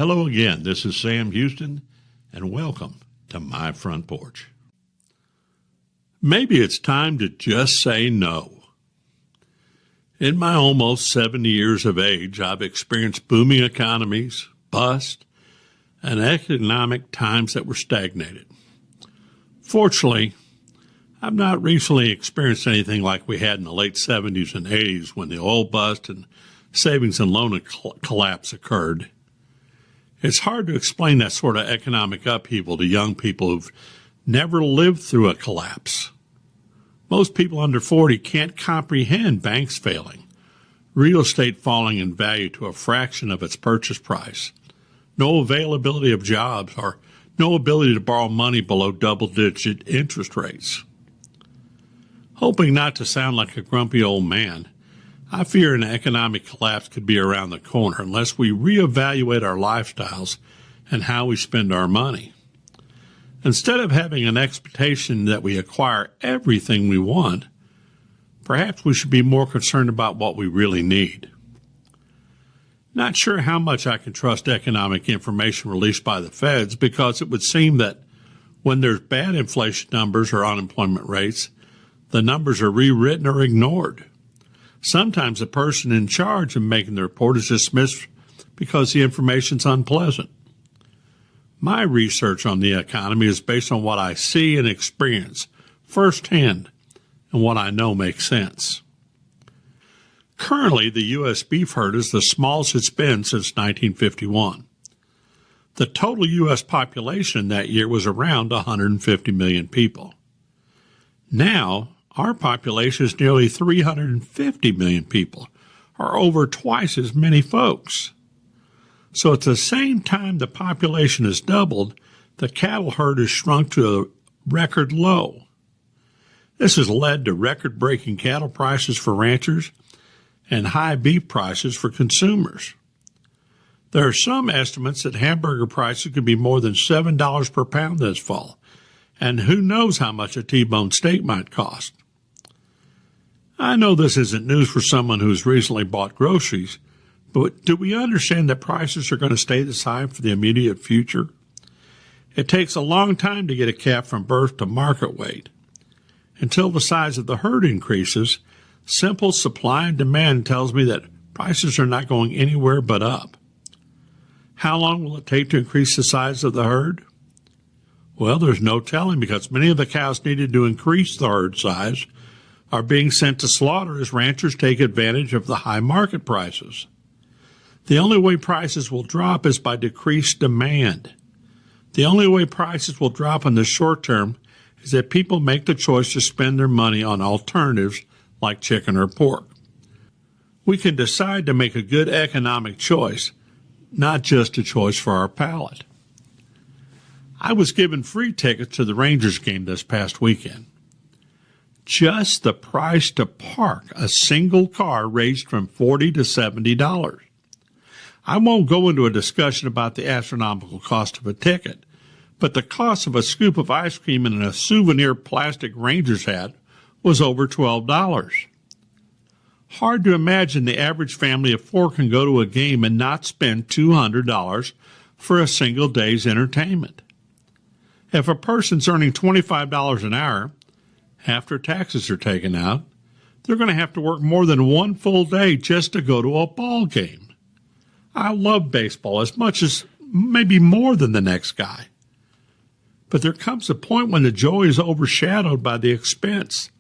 Hello again, this is Sam Houston, and welcome to My Front Porch. Maybe it's time to just say no. In my almost 70 years of age, I've experienced booming economies, bust, and economic times that were stagnated. Fortunately, I've not recently experienced anything like we had in the late 70s and 80s when the oil bust and savings and loan collapse occurred. It's hard to explain that sort of economic upheaval to young people who've never lived through a collapse. Most people under 40 can't comprehend banks failing, real estate falling in value to a fraction of its purchase price, no availability of jobs, or no ability to borrow money below double-digit interest rates. Hoping not to sound like a grumpy old man, I fear an economic collapse could be around the corner unless we reevaluate our lifestyles and how we spend our money. Instead of having an expectation that we acquire everything we want, perhaps we should be more concerned about what we really need. Not sure how much I can trust economic information released by the feds, because it would seem that when there's bad inflation numbers or unemployment rates, the numbers are rewritten or ignored. Sometimes the person in charge of making the report is dismissed because the information's unpleasant. My research on the economy is based on what I see and experience firsthand and what I know makes sense. Currently, the U.S. beef herd is the smallest it's been since 1951. The total U.S. population that year was around 150 million people. Now, our population is nearly 350 million people, or over twice as many folks. So at the same time the population has doubled, the cattle herd has shrunk to a record low. This has led to record-breaking cattle prices for ranchers and high beef prices for consumers. There are some estimates that hamburger prices could be more than $7 per pound this fall, and who knows how much a T-bone steak might cost. I know this isn't news for someone who's recently bought groceries, but do we understand that prices are going to stay this high for the immediate future? It takes a long time to get a calf from birth to market weight. Until the size of the herd increases, simple supply and demand tells me that prices are not going anywhere but up. How long will it take to increase the size of the herd? Well, there's no telling, because many of the cows needed to increase the herd size are being sent to slaughter as ranchers take advantage of the high market prices. The only way prices will drop is by decreased demand. The only way prices will drop in the short term is that people make the choice to spend their money on alternatives like chicken or pork. We can decide to make a good economic choice, not just a choice for our palate. I was given free tickets to the Rangers game this past weekend. Just the price to park a single car raised from $40 to $70. I won't go into a discussion about the astronomical cost of a ticket, but the cost of a scoop of ice cream and a souvenir plastic Rangers hat was over $12. Hard to imagine the average family of four can go to a game and not spend $200 for a single day's entertainment. If a person's earning $25 an hour, after taxes are taken out, they're going to have to work more than one full day just to go to a ball game. I love baseball as much as maybe more than the next guy. But there comes a point when the joy is overshadowed by the expense.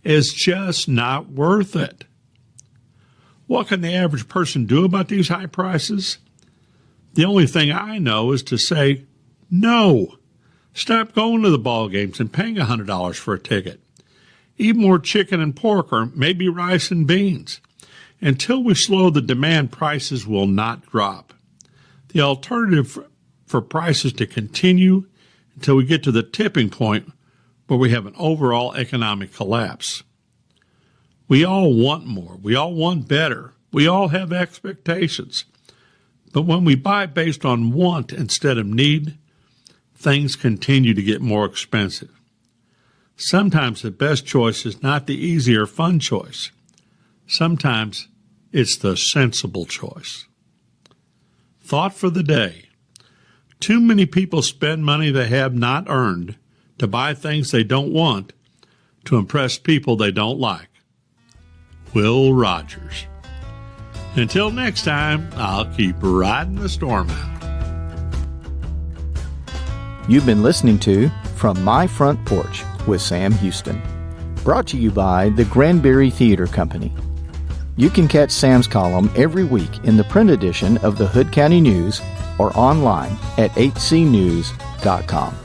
It's just not worth it. What can the average person do about these high prices? The only thing I know is to say, no. Stop going to the ball games and paying $100 for a ticket. Eat more chicken and pork, or maybe rice and beans. Until we slow the demand, prices will not drop. The alternative for prices to continue until we get to the tipping point where we have an overall economic collapse. We all want more. We all want better. We all have expectations. But when we buy based on want instead of need, things continue to get more expensive. Sometimes the best choice is not the easy or fun choice. Sometimes it's the sensible choice. Thought for the day. Too many people spend money they have not earned to buy things they don't want to impress people they don't like. Will Rogers. Until next time, I'll keep riding the storm out. You've been listening to From My Front Porch with Sam Houston, brought to you by the Granbury Theater Company. You can catch Sam's column every week in the print edition of the Hood County News or online at hcnews.com.